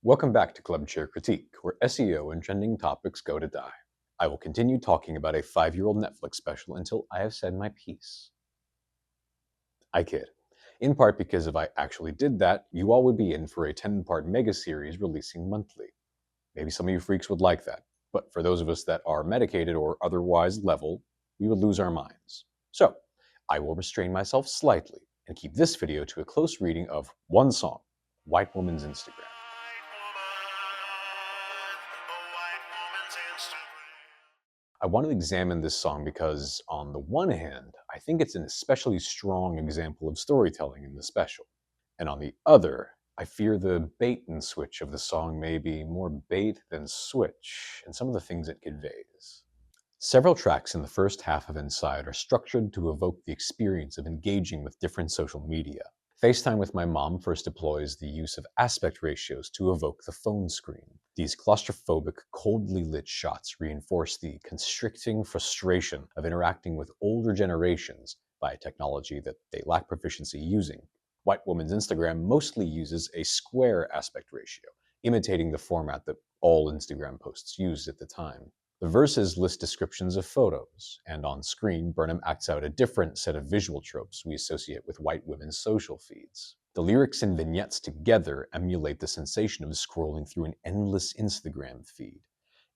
Welcome back to Club Chair Critique, where SEO and trending topics go to die. I will continue talking about a 5-year-old Netflix special until I have said my piece. I kid. In part because if I actually did that, you all would be in for a 10-part mega series releasing monthly. Maybe some of you freaks would like that, but for those of us that are medicated or otherwise level, we would lose our minds. So, I will restrain myself slightly and keep this video to a close reading of one song, White Woman's Instagram. I want to examine this song because, on the one hand, I think it's an especially strong example of storytelling in the special. And on the other, I fear the bait and switch of the song may be more bait than switch in some of the things it conveys. Several tracks in the first half of Inside are structured to evoke the experience of engaging with different social media. FaceTime with my mom first deploys the use of aspect ratios to evoke the phone screen. These claustrophobic, coldly lit shots reinforce the constricting frustration of interacting with older generations by a technology that they lack proficiency using. White Woman's Instagram mostly uses a square aspect ratio, imitating the format that all Instagram posts used at the time. The verses list descriptions of photos, and on screen, Burnham acts out a different set of visual tropes we associate with white women's social feeds. The lyrics and vignettes together emulate the sensation of scrolling through an endless Instagram feed,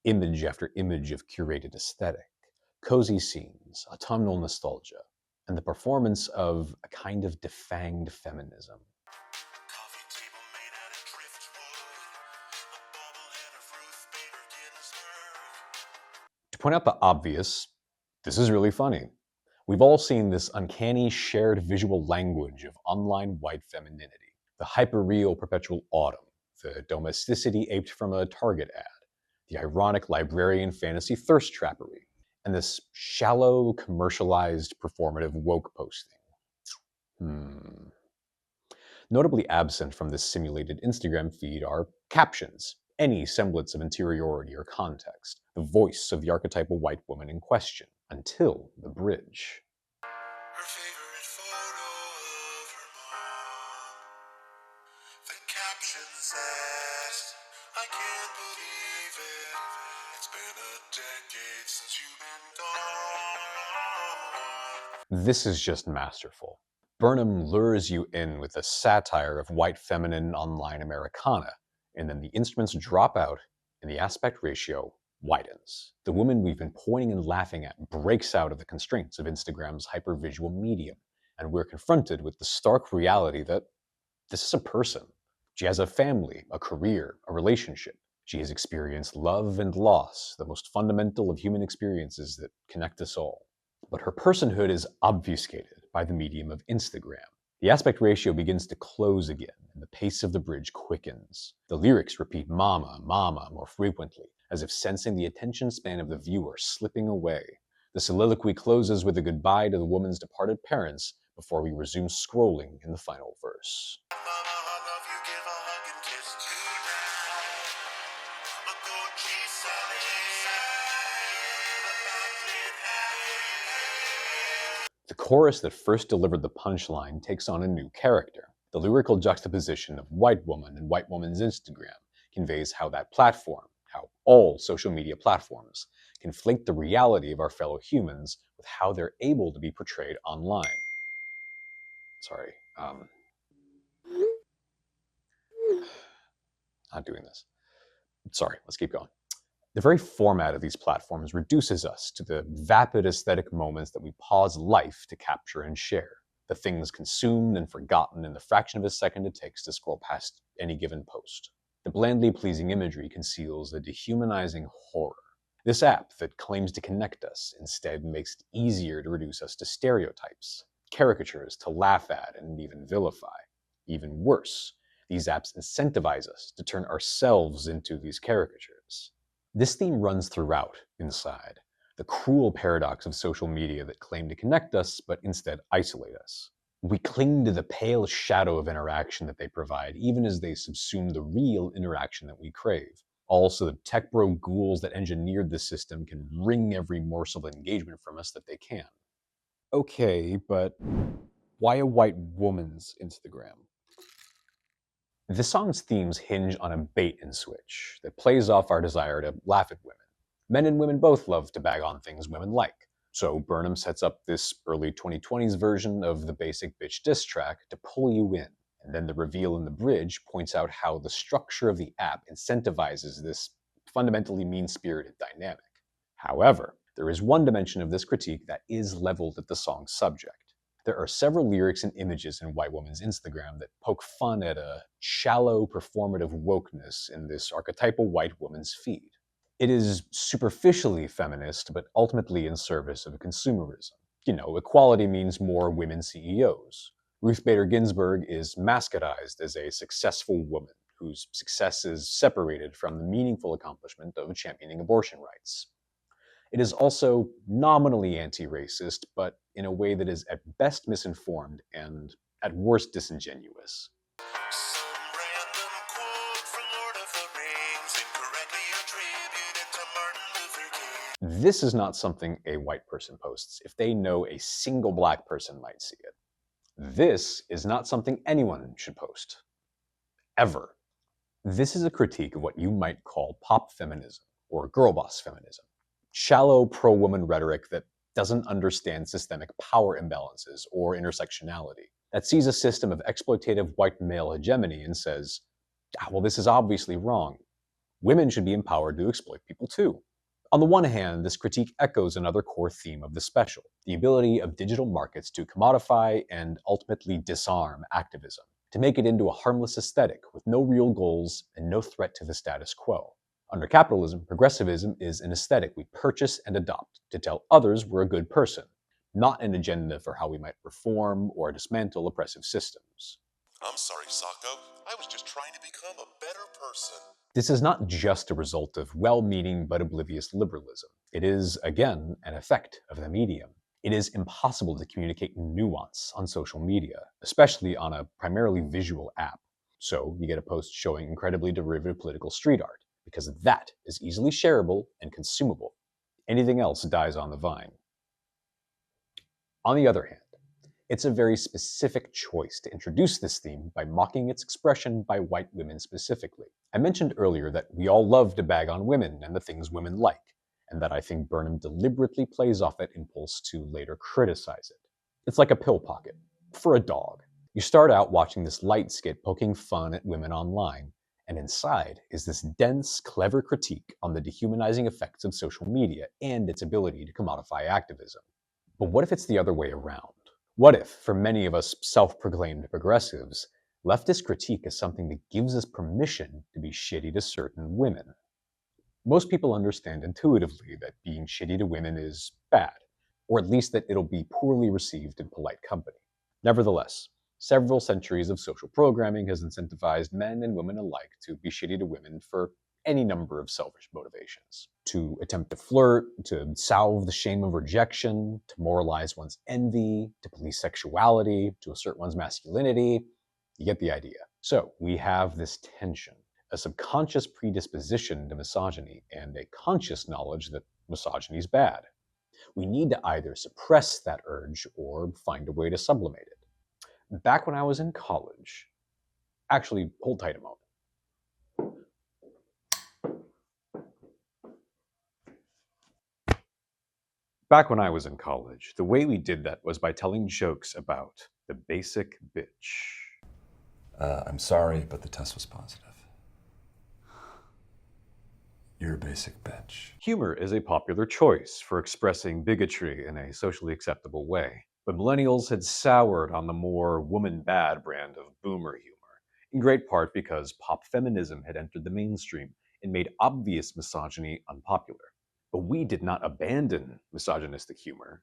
image after image of curated aesthetic, cozy scenes, autumnal nostalgia, and the performance of a kind of defanged feminism. To point out the obvious, this is really funny. We've all seen this uncanny shared visual language of online white femininity. The hyper-real perpetual autumn, the domesticity aped from a Target ad, the ironic librarian fantasy thirst trappery, and this shallow, commercialized, performative woke posting. Notably absent from this simulated Instagram feed are captions, any semblance of interiority or context, the voice of the archetypal white woman in question, until the bridge. Her favorite photo of her mom. The caption says, I can't believe it. It's been a decade since you've been gone. This is just masterful. Burnham lures you in with a satire of white feminine online Americana, and then the instruments drop out and the aspect ratio widens. The woman we've been pointing and laughing at breaks out of the constraints of Instagram's hypervisual medium, and we're confronted with the stark reality that this is a person. She has a family, a career, a relationship. She has experienced love and loss, the most fundamental of human experiences that connect us all. But her personhood is obfuscated by the medium of Instagram. The aspect ratio begins to close again, and the pace of the bridge quickens. The lyrics repeat mama, mama more frequently, as if sensing the attention span of the viewer slipping away. The soliloquy closes with a goodbye to the woman's departed parents before we resume scrolling in the final verse. The chorus that first delivered the punchline takes on a new character. The lyrical juxtaposition of white woman and white woman's Instagram conveys how that platform, how all social media platforms, conflate the reality of our fellow humans with how they're able to be portrayed online. Sorry, not doing this. Sorry, let's keep going. The very format of these platforms reduces us to the vapid aesthetic moments that we pause life to capture and share, the things consumed and forgotten in the fraction of a second it takes to scroll past any given post. The blandly pleasing imagery conceals a dehumanizing horror. This app that claims to connect us instead makes it easier to reduce us to stereotypes, caricatures to laugh at and even vilify. Even worse, these apps incentivize us to turn ourselves into these caricatures. This theme runs throughout Inside, the cruel paradox of social media that claim to connect us but instead isolate us. We cling to the pale shadow of interaction that they provide, even as they subsume the real interaction that we crave. Also, the tech bro ghouls that engineered the system can wring every morsel of engagement from us that they can. Okay, but why a white woman's Instagram? The song's themes hinge on a bait and switch that plays off our desire to laugh at women. Men and women both love to bag on things women like. So Burnham sets up this early 2020s version of the Basic Bitch diss track to pull you in. And then the reveal in the bridge points out how the structure of the app incentivizes this fundamentally mean-spirited dynamic. However, there is one dimension of this critique that is leveled at the song's subject. There are several lyrics and images in White Woman's Instagram that poke fun at a shallow performative wokeness in this archetypal white woman's feed. It is superficially feminist, but ultimately in service of consumerism. You know, equality means more women CEOs. Ruth Bader Ginsburg is mascotized as a successful woman whose success is separated from the meaningful accomplishment of championing abortion rights. It is also nominally anti-racist, but in a way that is at best misinformed and at worst disingenuous. This is not something a white person posts if they know a single black person might see it. This is not something anyone should post. Ever. This is a critique of what you might call pop feminism or girl boss feminism. Shallow pro-woman rhetoric that doesn't understand systemic power imbalances or intersectionality, that sees a system of exploitative white male hegemony and says, well, this is obviously wrong. Women should be empowered to exploit people too. On the one hand, this critique echoes another core theme of the special, the ability of digital markets to commodify and ultimately disarm activism, to make it into a harmless aesthetic with no real goals and no threat to the status quo. Under capitalism, progressivism is an aesthetic we purchase and adopt to tell others we're a good person, not an agenda for how we might reform or dismantle oppressive systems. I'm sorry, Socko. I was just trying to become a better person. This is not just a result of well-meaning but oblivious liberalism. It is, again, an effect of the medium. It is impossible to communicate nuance on social media, especially on a primarily visual app. So you get a post showing incredibly derivative political street art, because that is easily shareable and consumable. Anything else dies on the vine. On the other hand, it's a very specific choice to introduce this theme by mocking its expression by white women specifically. I mentioned earlier that we all love to bag on women and the things women like, and that I think Burnham deliberately plays off that impulse to later criticize it. It's like a pill pocket for a dog. You start out watching this light skit poking fun at women online, and inside is this dense, clever critique on the dehumanizing effects of social media and its ability to commodify activism. But what if it's the other way around? What if, for many of us self-proclaimed progressives, leftist critique is something that gives us permission to be shitty to certain women? Most people understand intuitively that being shitty to women is bad, or at least that it'll be poorly received in polite company. Nevertheless, several centuries of social programming has incentivized men and women alike to be shitty to women for any number of selfish motivations. To attempt to flirt, to salve the shame of rejection, to moralize one's envy, to police sexuality, to assert one's masculinity. You get the idea. So we have this tension, a subconscious predisposition to misogyny and a conscious knowledge that misogyny is bad. We need to either suppress that urge or find a way to sublimate it. Back when I was in college, actually, hold tight a moment. Back when I was in college, the way we did that was by telling jokes about the basic bitch. I'm sorry, but the test was positive. You're a basic bitch. Humor is a popular choice for expressing bigotry in a socially acceptable way, but millennials had soured on the more woman-bad brand of boomer humor, in great part because pop feminism had entered the mainstream and made obvious misogyny unpopular. But we did not abandon misogynistic humor.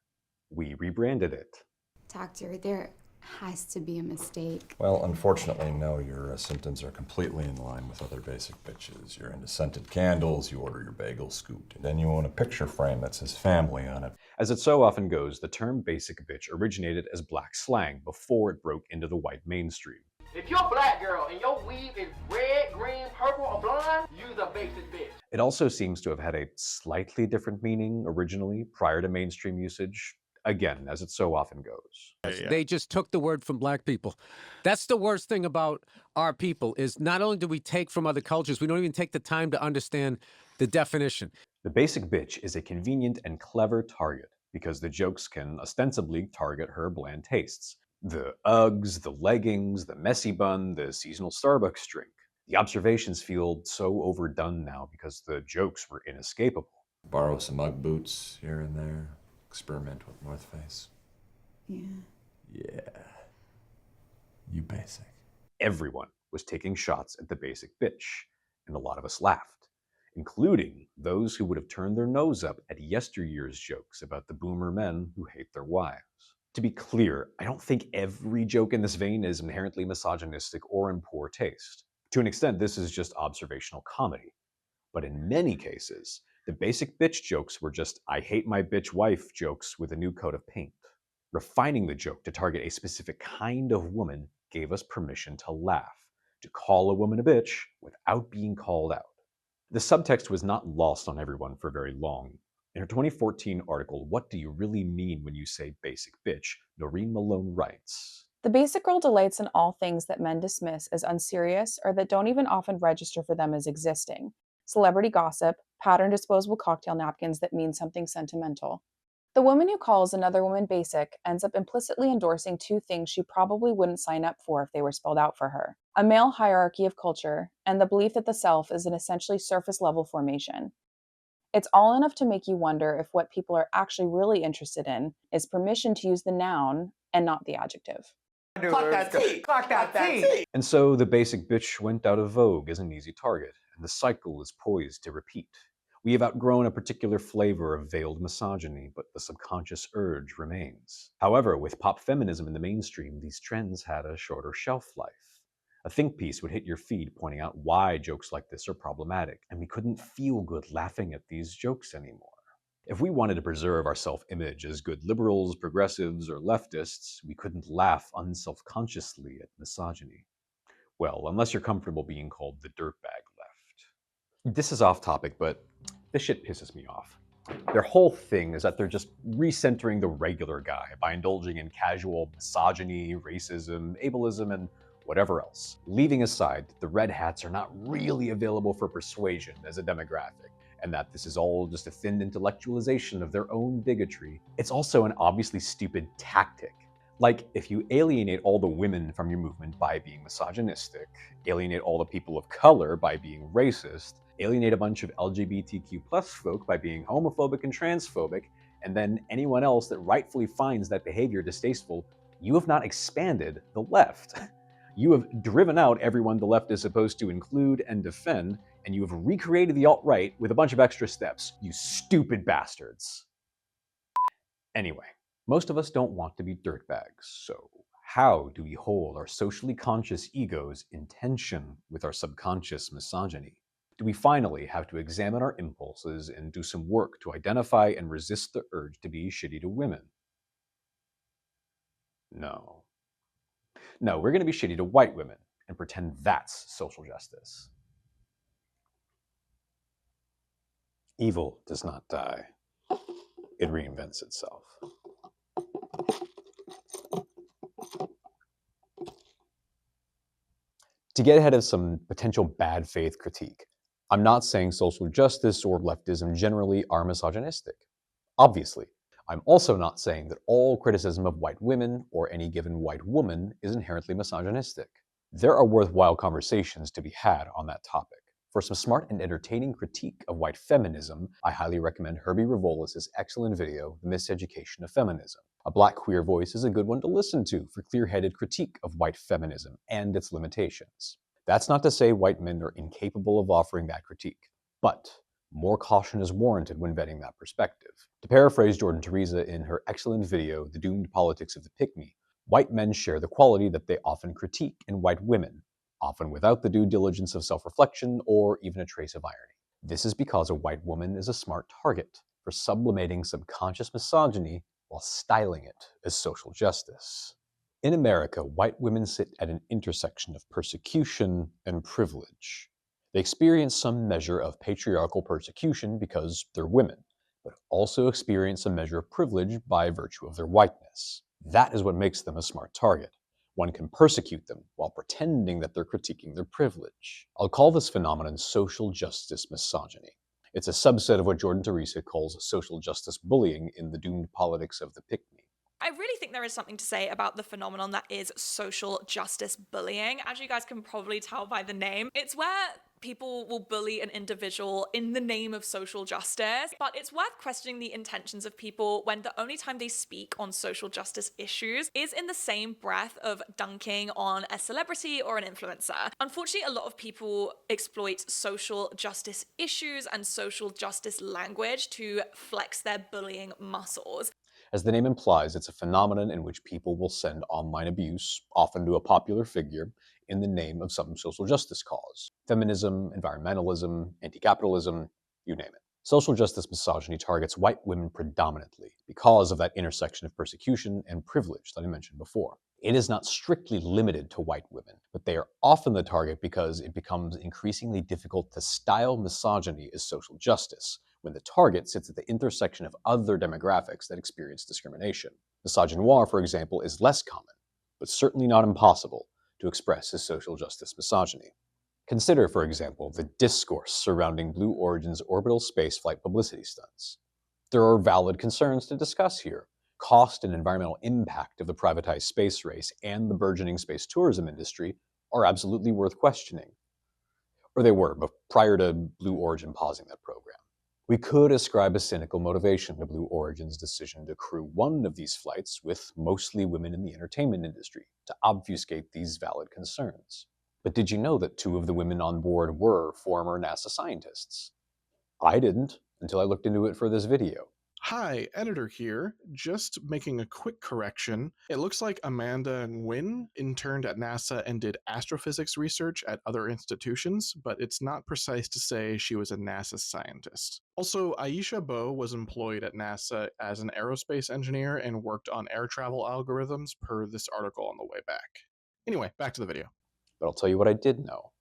We rebranded it. Doctor, there has to be a mistake. Well, unfortunately, no. Your symptoms are completely in line with other basic bitches. You're into scented candles, you order your bagel scooped, and then you own a picture frame that says family on it. As it so often goes, the term basic bitch originated as black slang before it broke into the white mainstream. If you're a black girl and your weave is red, green, purple, or blonde, you's a basic bitch. It also seems to have had a slightly different meaning originally prior to mainstream usage. again, as it so often goes. They just took the word from black people. That's the worst thing about our people is not only do we take from other cultures, we don't even take the time to understand the definition. The basic bitch is a convenient and clever target because the jokes can ostensibly target her bland tastes. The Uggs, the leggings, the messy bun, the seasonal Starbucks drink. The observations feel so overdone now because the jokes were inescapable. Borrow some Ugg boots here and there. Experiment with North Face. Yeah. Yeah. You basic. Everyone was taking shots at the basic bitch, and a lot of us laughed, including those who would have turned their nose up at yesteryear's jokes about the boomer men who hate their wives. To be clear, I don't think every joke in this vein is inherently misogynistic or in poor taste. To an extent, this is just observational comedy. But in many cases, the basic bitch jokes were just I hate my bitch wife jokes with a new coat of paint. Refining the joke to target a specific kind of woman gave us permission to laugh, to call a woman a bitch without being called out. The subtext was not lost on everyone for very long. In her 2014 article, What Do You Really Mean When You Say Basic Bitch?, Noreen Malone writes, The basic girl delights in all things that men dismiss as unserious or that don't even often register for them as existing. Celebrity gossip, patterned disposable cocktail napkins that mean something sentimental. The woman who calls another woman basic ends up implicitly endorsing two things she probably wouldn't sign up for if they were spelled out for her: a male hierarchy of culture and the belief that the self is an essentially surface-level formation. It's all enough to make you wonder if what people are actually really interested in is permission to use the noun and not the adjective. Clock that T. Clock that T. and so the basic bitch went out of vogue as an easy target, and the cycle is poised to repeat. We have outgrown a particular flavor of veiled misogyny, but the subconscious urge remains. However, with pop feminism in the mainstream, these trends had a shorter shelf life. A think piece would hit your feed pointing out why jokes like this are problematic, and we couldn't feel good laughing at these jokes anymore. If we wanted to preserve our self-image as good liberals, progressives, or leftists, we couldn't laugh unselfconsciously at misogyny. Well, unless you're comfortable being called the dirtbag left. This is off topic, but this shit pisses me off. Their whole thing is that they're just recentering the regular guy by indulging in casual misogyny, racism, ableism, and whatever else, leaving aside that the red hats are not really available for persuasion as a demographic, and that this is all just a thin intellectualization of their own bigotry. It's also an obviously stupid tactic. Like, if you alienate all the women from your movement by being misogynistic, alienate all the people of color by being racist, alienate a bunch of LGBTQ+ folk by being homophobic and transphobic, and then anyone else that rightfully finds that behavior distasteful, you have not expanded the left. You have driven out everyone the left is supposed to include and defend, and you have recreated the alt-right with a bunch of extra steps, you stupid bastards. Anyway, most of us don't want to be dirtbags, so how do we hold our socially conscious egos in tension with our subconscious misogyny? Do we finally have to examine our impulses and do some work to identify and resist the urge to be shitty to women? No. No, we're going to be shitty to white women and pretend that's social justice. Evil does not die. It reinvents itself. To get ahead of some potential bad faith critique, I'm not saying social justice or leftism generally are misogynistic. Obviously. I'm also not saying that all criticism of white women or any given white woman is inherently misogynistic. There are worthwhile conversations to be had on that topic. For some smart and entertaining critique of white feminism, I highly recommend Herbie Revolus's excellent video, The Miseducation of Feminism. A black queer voice is a good one to listen to for clear-headed critique of white feminism and its limitations. That's not to say white men are incapable of offering that critique, but more caution is warranted when vetting that perspective. To paraphrase Jordan Teresa in her excellent video, The Doomed Politics of the Pick-Me, white men share the quality that they often critique in white women, often without the due diligence of self-reflection or even a trace of irony. This is because a white woman is a smart target for sublimating subconscious misogyny while styling it as social justice. In America, white women sit at an intersection of persecution and privilege. They experience some measure of patriarchal persecution because they're women, but also experience a measure of privilege by virtue of their whiteness. That is what makes them a smart target. One can persecute them while pretending that they're critiquing their privilege. I'll call this phenomenon social justice misogyny. It's a subset of what Jordan Teresa calls social justice bullying in The Doomed Politics of the Pick-Me. I really think there is something to say about the phenomenon that is social justice bullying. As you guys can probably tell by the name, it's where people will bully an individual in the name of social justice, but it's worth questioning the intentions of people when the only time they speak on social justice issues is in the same breath of dunking on a celebrity or an influencer. Unfortunately, a lot of people exploit social justice issues and social justice language to flex their bullying muscles. As the name implies, it's a phenomenon in which people will send online abuse, often to a popular figure, in the name of some social justice cause. Feminism, environmentalism, anti-capitalism, you name it. Social justice misogyny targets white women predominantly because of that intersection of persecution and privilege that I mentioned before. It is not strictly limited to white women, but they are often the target because it becomes increasingly difficult to style misogyny as social justice when the target sits at the intersection of other demographics that experience discrimination. Misogynoir, for example, is less common, but certainly not impossible to express as social justice misogyny. Consider, for example, the discourse surrounding Blue Origin's orbital spaceflight publicity stunts. There are valid concerns to discuss here. Cost and environmental impact of the privatized space race and the burgeoning space tourism industry are absolutely worth questioning. Or they were, but prior to Blue Origin pausing that program. We could ascribe a cynical motivation to Blue Origin's decision to crew one of these flights with mostly women in the entertainment industry to obfuscate these valid concerns. But did you know that 2 of the women on board were former NASA scientists? I didn't until I looked into it for this video. Hi, editor here. Just making a quick correction. It looks like Amanda Nguyen interned at NASA and did astrophysics research at other institutions, but it's not precise to say she was a NASA scientist. Also, Aisha Bo was employed at NASA as an aerospace engineer and worked on air travel algorithms per this article on the way back. Anyway, back to the video. But I'll tell you what I did know,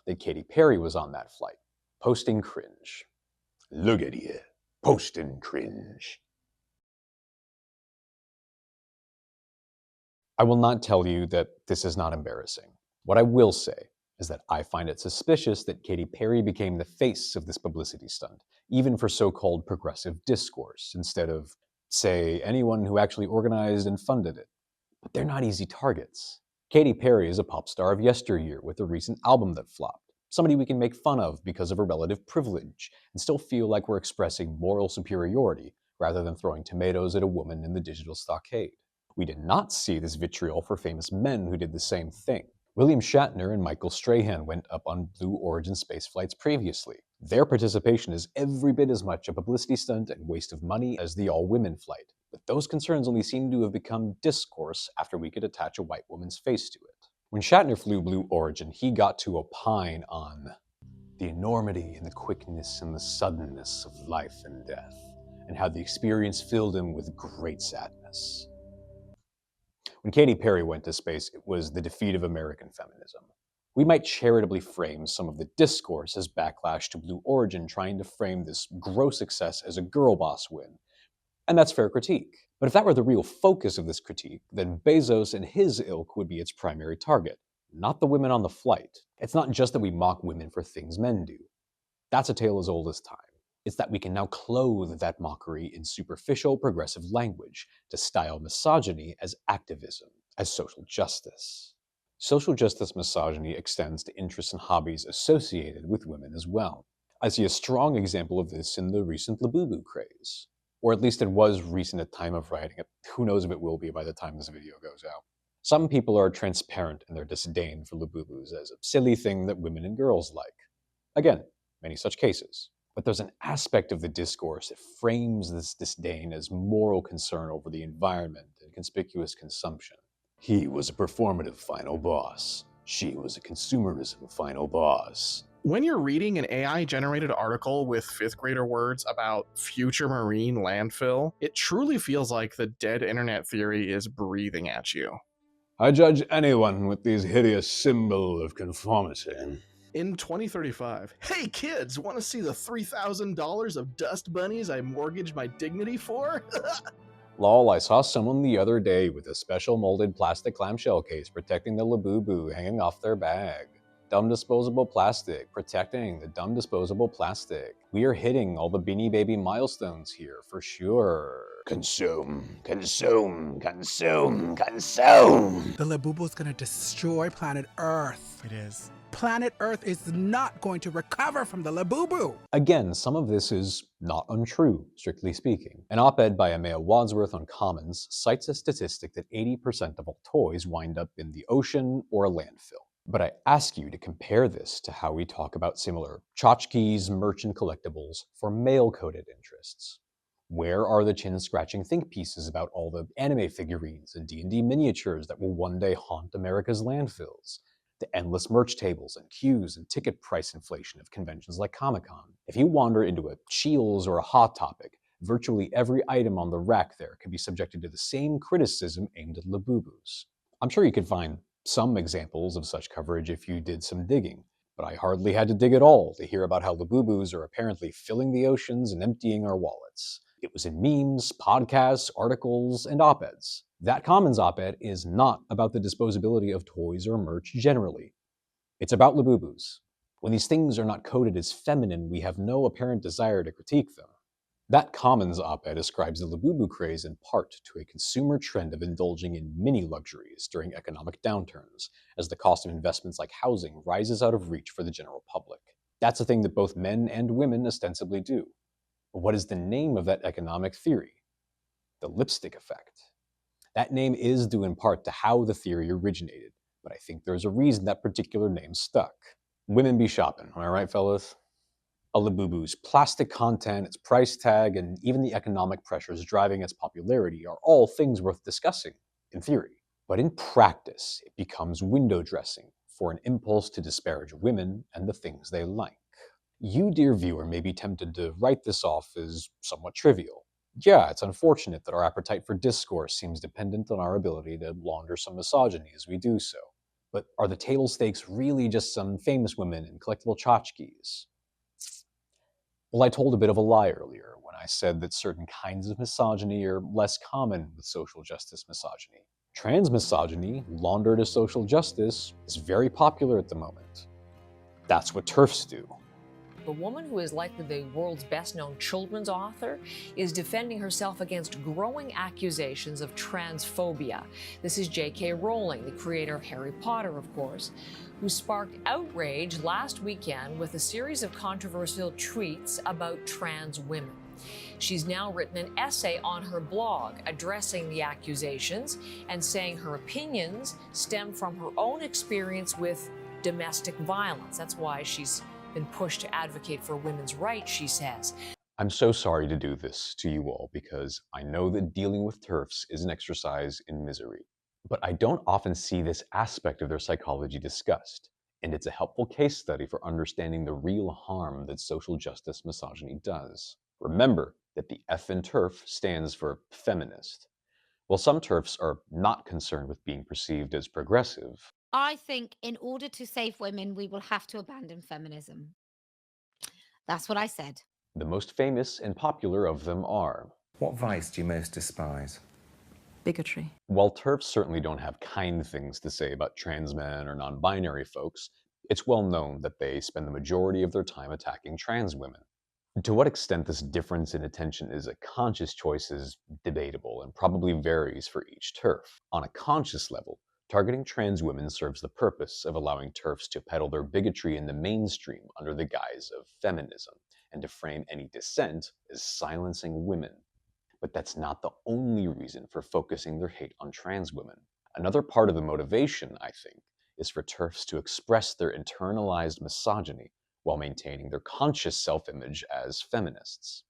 that Katy Perry was on that flight, posting cringe. Look at you. Posting cringe. I will not tell you that this is not embarrassing. What I will say is that I find it suspicious that Katy Perry became the face of this publicity stunt, even for so-called progressive discourse, instead of, say, anyone who actually organized and funded it. But they're not easy targets. Katy Perry is a pop star of yesteryear with a recent album that flopped. Somebody we can make fun of because of her relative privilege and still feel like we're expressing moral superiority rather than throwing tomatoes at a woman in the digital stockade. We did not see this vitriol for famous men who did the same thing. William Shatner and Michael Strahan went up on Blue Origin space flights previously. Their participation is every bit as much a publicity stunt and waste of money as the all-women flight. But those concerns only seem to have become discourse after we could attach a white woman's face to it. When Shatner flew Blue Origin, he got to opine on the enormity and the quickness and the suddenness of life and death, and how the experience filled him with great sadness. When Katy Perry went to space, it was the defeat of American feminism. We might charitably frame some of the discourse as backlash to Blue Origin trying to frame this gross success as a girl boss win, and that's fair critique. But if that were the real focus of this critique, then Bezos and his ilk would be its primary target, not the women on the flight. It's not just that we mock women for things men do. That's a tale as old as time. It's that we can now clothe that mockery in superficial progressive language to style misogyny as activism, as social justice. Social justice misogyny extends to interests and hobbies associated with women as well. I see a strong example of this in the recent Labubu craze. Or at least it was recent at time of writing it. Who knows if it will be by the time this video goes out. Some people are transparent in their disdain for Labubus as a silly thing that women and girls like. Again, many such cases. But there's an aspect of the discourse that frames this disdain as moral concern over the environment and conspicuous consumption. He was a performative final boss. She was a consumerism final boss. When you're reading an AI-generated article with 5th grader words about future marine landfill, it truly feels like the dead internet theory is breathing at you. I judge anyone with these hideous symbols of conformity. In 2035, hey kids, want to see the $3,000 of dust bunnies I mortgaged my dignity for? Lol, I saw someone the other day with a special molded plastic clamshell case protecting the Labubu hanging off their bag. Dumb disposable plastic, protecting the dumb disposable plastic. We are hitting all the Beanie Baby milestones here, for sure. Consume, consume, consume, consume. The Labubu's gonna destroy planet Earth. It is. Planet Earth is not going to recover from the Labubu. Again, some of this is not untrue, strictly speaking. An op-ed by Amaya Wadsworth on Commons cites a statistic that 80% of all toys wind up in the ocean or a landfill. But I ask you to compare this to how we talk about similar tchotchkes, merchant collectibles for male-coded interests. Where are the chin-scratching think pieces about all the anime figurines and D&D miniatures that will one day haunt America's landfills? The endless merch tables and queues and ticket price inflation of conventions like Comic-Con. If you wander into a Scheels or a Hot Topic, virtually every item on the rack there can be subjected to the same criticism aimed at Labubus. I'm sure you could find some examples of such coverage if you did some digging, but I hardly had to dig at all to hear about how Labubus are apparently filling the oceans and emptying our wallets. It was in memes, podcasts, articles, and op-eds. That Commons op-ed is not about the disposability of toys or merch generally. It's about Labubus. When these things are not coded as feminine, we have no apparent desire to critique them. That Commons op-ed ascribes the Labubu craze in part to a consumer trend of indulging in mini luxuries during economic downturns, as the cost of investments like housing rises out of reach for the general public. That's a thing that both men and women ostensibly do. But what is the name of that economic theory? The lipstick effect. That name is due in part to how the theory originated, but I think there's a reason that particular name stuck. Women be shopping, am I right, fellas? A Labubu's plastic content, its price tag, and even the economic pressures driving its popularity are all things worth discussing, in theory. But in practice, it becomes window dressing for an impulse to disparage women and the things they like. You, dear viewer, may be tempted to write this off as somewhat trivial. Yeah, it's unfortunate that our appetite for discourse seems dependent on our ability to launder some misogyny as we do so. But are the table stakes really just some famous women and collectible tchotchkes? Well, I told a bit of a lie earlier when I said that certain kinds of misogyny are less common with social justice misogyny. Trans misogyny, laundered as social justice, is very popular at the moment. That's what TERFs do. The woman who is likely the world's best-known children's author is defending herself against growing accusations of transphobia. This is J.K. Rowling, the creator of Harry Potter, of course, who sparked outrage last weekend with a series of controversial tweets about trans women. She's now written an essay on her blog addressing the accusations and saying her opinions stem from her own experience with domestic violence. That's why she's been pushed to advocate for women's rights, she says. I'm so sorry to do this to you all because I know that dealing with TERFs is an exercise in misery. But I don't often see this aspect of their psychology discussed, and it's a helpful case study for understanding the real harm that social justice misogyny does. Remember that the F in TERF stands for feminist. While some TERFs are not concerned with being perceived as progressive, I think in order to save women, we will have to abandon feminism. That's what I said. the most famous and popular of them are. What vice do you most despise? Bigotry. While TERFs certainly don't have kind things to say about trans men or non-binary folks, it's well known that they spend the majority of their time attacking trans women. To what extent this difference in attention is a conscious choice is debatable and probably varies for each TERF. On a conscious level, targeting trans women serves the purpose of allowing TERFs to peddle their bigotry in the mainstream under the guise of feminism, and to frame any dissent as silencing women. But that's not the only reason for focusing their hate on trans women. Another part of the motivation, I think, is for TERFs to express their internalized misogyny while maintaining their conscious self-image as feminists.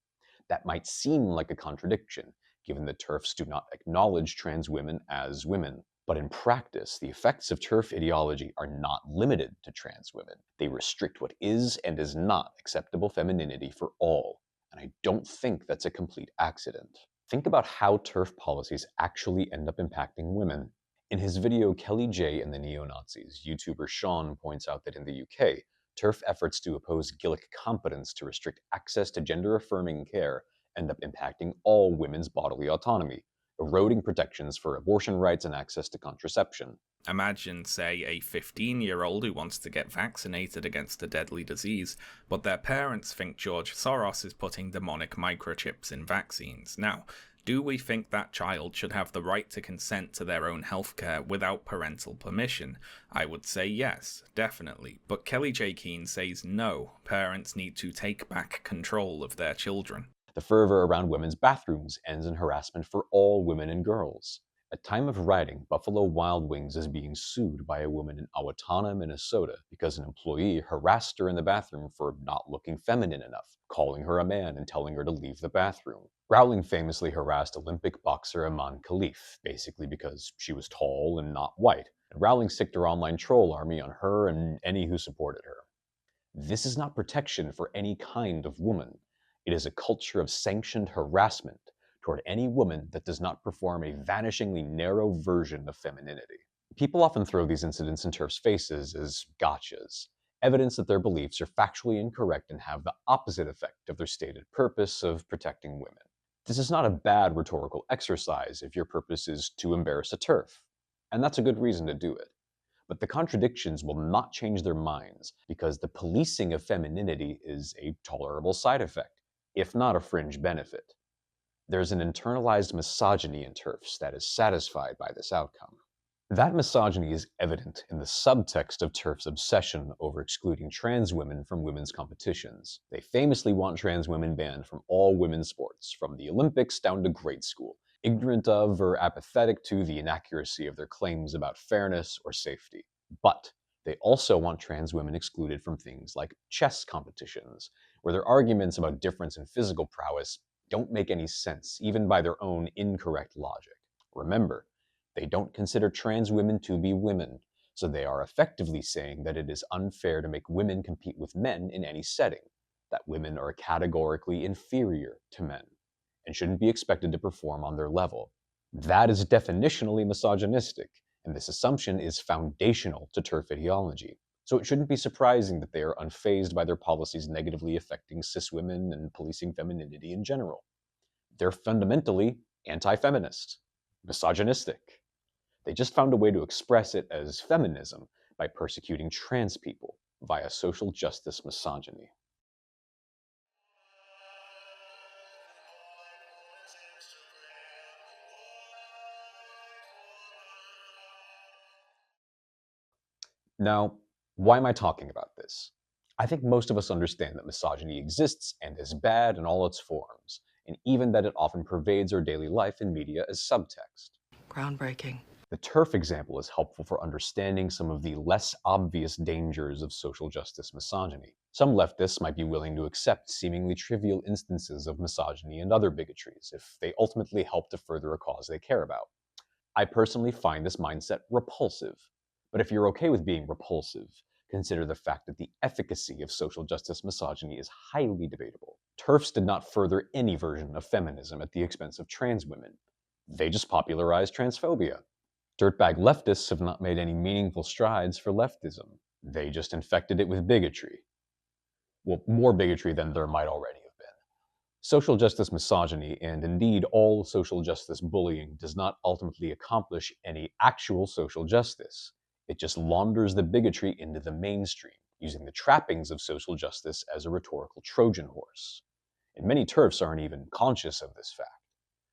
That might seem like a contradiction, given that TERFs do not acknowledge trans women as women. But in practice, the effects of TERF ideology are not limited to trans women. They restrict what is and is not acceptable femininity for all. And I don't think that's a complete accident. Think about how TERF policies actually end up impacting women. In his video Kelly J and the Neo-Nazis, YouTuber Sean points out that in the UK, TERF efforts to oppose Gillick competence to restrict access to gender-affirming care end up impacting all women's bodily autonomy, eroding protections for abortion rights and access to contraception. Imagine, say, a 15-year-old who wants to get vaccinated against a deadly disease, but their parents think George Soros is putting demonic microchips in vaccines. Now, do we think that child should have the right to consent to their own healthcare without parental permission? I would say yes, definitely. But Kelly J. Keane says no, parents need to take back control of their children. The fervor around women's bathrooms ends in harassment for all women and girls. At time of writing, Buffalo Wild Wings is being sued by a woman in Owatonna, Minnesota, because an employee harassed her in the bathroom for not looking feminine enough, calling her a man and telling her to leave the bathroom. Rowling famously harassed Olympic boxer Aman Khalif, basically because she was tall and not white, and Rowling sicked her online troll army on her and any who supported her. This is not protection for any kind of woman. It is a culture of sanctioned harassment toward any woman that does not perform a vanishingly narrow version of femininity. People often throw these incidents in TERFs' faces as gotchas, evidence that their beliefs are factually incorrect and have the opposite effect of their stated purpose of protecting women. This is not a bad rhetorical exercise if your purpose is to embarrass a TERF, and that's a good reason to do it. But the contradictions will not change their minds because the policing of femininity is a tolerable side effect, if not a fringe benefit. There's an internalized misogyny in TERFs that is satisfied by this outcome. That misogyny is evident in the subtext of TERFs' obsession over excluding trans women from women's competitions. They famously want trans women banned from all women's sports, from the Olympics down to grade school, ignorant of or apathetic to the inaccuracy of their claims about fairness or safety. But they also want trans women excluded from things like chess competitions, where their arguments about difference in physical prowess don't make any sense, even by their own incorrect logic. Remember, they don't consider trans women to be women, so they are effectively saying that it is unfair to make women compete with men in any setting, that women are categorically inferior to men, and shouldn't be expected to perform on their level. That is definitionally misogynistic, and this assumption is foundational to TERF ideology. So it shouldn't be surprising that they are unfazed by their policies negatively affecting cis women and policing femininity in general. They're fundamentally anti-feminist, misogynistic. They just found a way to express it as feminism by persecuting trans people via social justice misogyny. Now, why am I talking about this? I think most of us understand that misogyny exists and is bad in all its forms, and even that it often pervades our daily life in media as subtext. Groundbreaking. The TERF example is helpful for understanding some of the less obvious dangers of social justice misogyny. Some leftists might be willing to accept seemingly trivial instances of misogyny and other bigotries if they ultimately help to further a cause they care about. I personally find this mindset repulsive. But if you're okay with being repulsive, consider the fact that the efficacy of social justice misogyny is highly debatable. TERFs did not further any version of feminism at the expense of trans women. They just popularized transphobia. Dirtbag leftists have not made any meaningful strides for leftism. They just infected it with bigotry. Well, more bigotry than there might already have been. Social justice misogyny, and indeed all social justice bullying, does not ultimately accomplish any actual social justice. It just launders the bigotry into the mainstream, using the trappings of social justice as a rhetorical Trojan horse. And many TERFs aren't even conscious of this fact.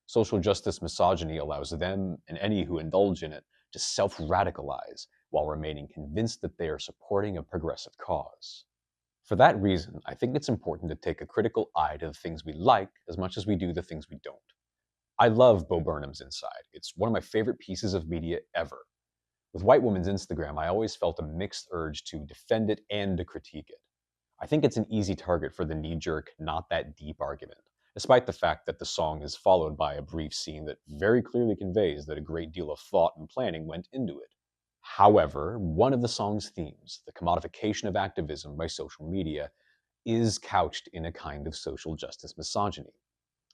Social justice misogyny allows them, and any who indulge in it, to self-radicalize while remaining convinced that they are supporting a progressive cause. For that reason, I think it's important to take a critical eye to the things we like as much as we do the things we don't. I love Bo Burnham's Inside. It's one of my favorite pieces of media ever. With White Woman's Instagram, I always felt a mixed urge to defend it and to critique it. I think it's an easy target for the knee-jerk, not that deep argument, despite the fact that the song is followed by a brief scene that very clearly conveys that a great deal of thought and planning went into it. However, one of the song's themes, the commodification of activism by social media, is couched in a kind of social justice misogyny.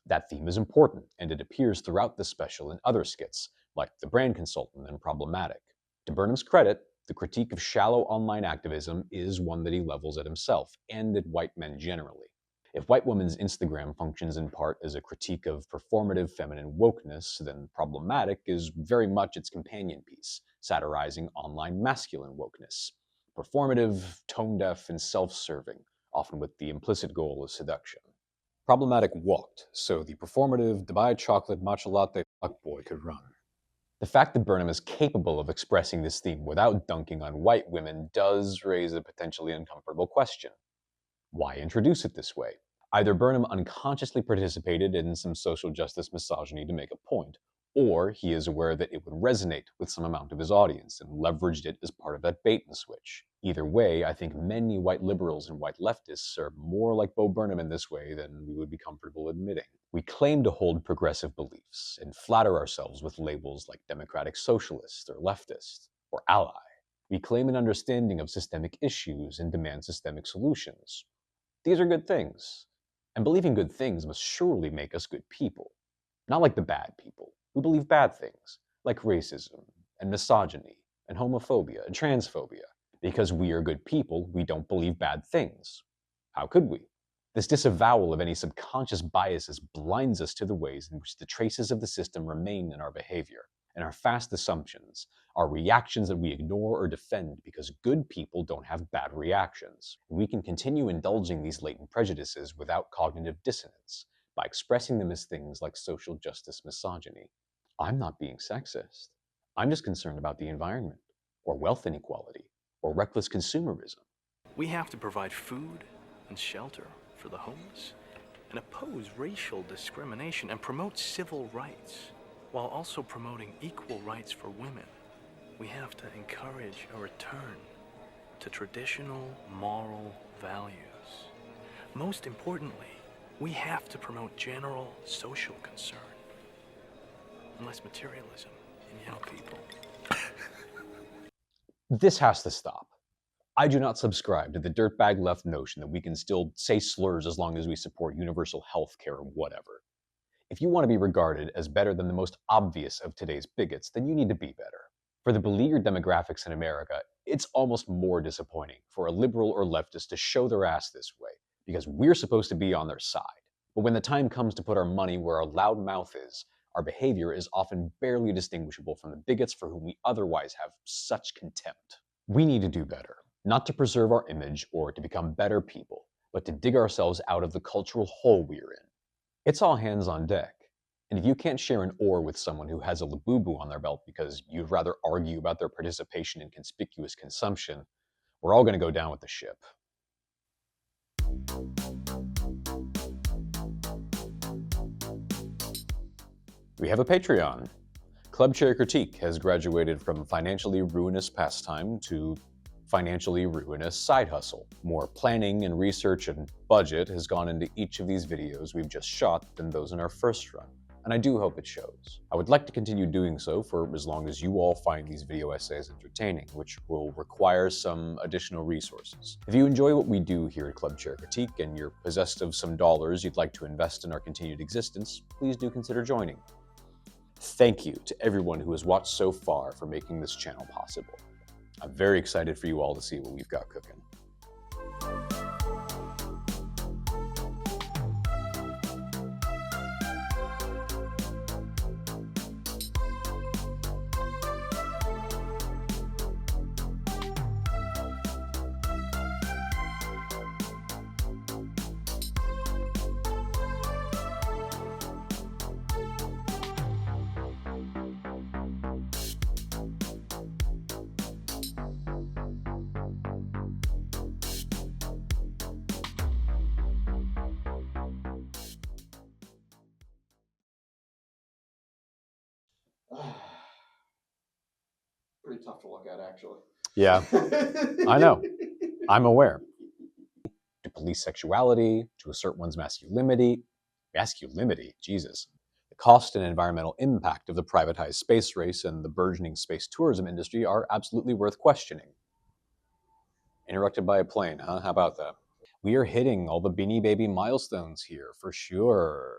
That theme is important, and it appears throughout the special in other skits, like The Brand Consultant and Problematic. To Burnham's credit, The critique of shallow online activism is one that he levels at himself and at white men generally. If White Woman's Instagram functions in part as a critique of performative feminine wokeness, then Problematic is very much its companion piece, satirizing online masculine wokeness. Performative, tone-deaf, and self-serving, often with the implicit goal of seduction. Problematic walked, so the performative, Dubai chocolate matcha latte fuckboy could run. The fact that Burnham is capable of expressing this theme without dunking on white women does raise a potentially uncomfortable question. Why introduce it this way? Either Burnham unconsciously participated in some social justice misogyny to make a point, or he is aware that it would resonate with some amount of his audience and leveraged it as part of that bait and switch. Either way, I think many white liberals and white leftists are more like Bo Burnham in this way than we would be comfortable admitting. We claim to hold progressive beliefs and flatter ourselves with labels like democratic socialist or leftist or ally. We claim an understanding of systemic issues and demand systemic solutions. These are good things, and believing good things must surely make us good people. Not like the bad people who believe bad things, like racism and misogyny and homophobia and transphobia. Because we are good people, we don't believe bad things. How could we? This disavowal of any subconscious biases blinds us to the ways in which the traces of the system remain in our behavior, and our fast assumptions, our reactions that we ignore or defend because good people don't have bad reactions. We can continue indulging these latent prejudices without cognitive dissonance by expressing them as things like social justice misogyny. I'm not being sexist. I'm just concerned about the environment, or wealth inequality, or reckless consumerism. We have to provide food and shelter for the homeless, and oppose racial discrimination and promote civil rights, while also promoting equal rights for women. We have to encourage a return to traditional moral values. Most importantly, we have to promote general social concern, and less materialism in young people. This has to stop. I do not subscribe to the dirtbag left notion that we can still say slurs as long as we support universal health care or whatever. If you want to be regarded as better than the most obvious of today's bigots, then you need to be better. For the beleaguered demographics in America, it's almost more disappointing for a liberal or leftist to show their ass this way, because we're supposed to be on their side. But when the time comes to put our money where our loud mouth is, our behavior is often barely distinguishable from the bigots for whom we otherwise have such contempt. We need to do better, not to preserve our image or to become better people, but to dig ourselves out of the cultural hole we're in. It's all hands on deck. And if you can't share an oar with someone who has a Labubu on their belt because you'd rather argue about their participation in conspicuous consumption, we're all going to go down with the ship. We have a Patreon. Club Chair Critique has graduated from financially ruinous pastime to financially ruinous side hustle. More planning and research and budget has gone into each of these videos we've just shot than those in our first run, and I do hope it shows. I would like to continue doing so for as long as you all find these video essays entertaining, which will require some additional resources. If you enjoy what we do here at Club Chair Critique and you're possessed of some dollars you'd like to invest in our continued existence, please do consider joining. Thank you to everyone who has watched so far for making this channel possible. I'm very excited for you all to see what we've got cooking. Pretty tough to look at, actually. Yeah, I know. I'm aware. To police sexuality, to assert one's masculinity, Jesus. The cost and environmental impact of the privatized space race and the burgeoning space tourism industry are absolutely worth questioning. Interrupted by a plane, huh? How about that? We are hitting all the Beanie Baby milestones here, for sure.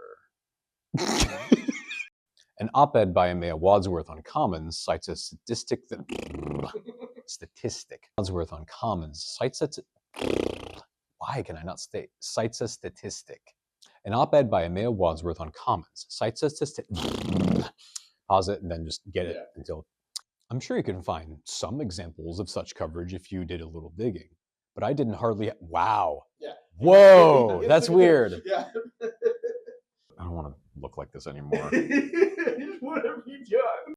An op-ed by Amaya Wadsworth on Commons cites a statistic that statistic. Wadsworth on Commons cites a why can I not state? Cites a statistic. An op-ed by Emil Wadsworth on Commons cites a statistic. Pause it and then just get it until. I'm sure you can find some examples of such coverage if you did a little digging, but I didn't hardly. Wow. Yeah. Whoa, that's weird. Yeah. I don't want to look like this anymore. What have you done?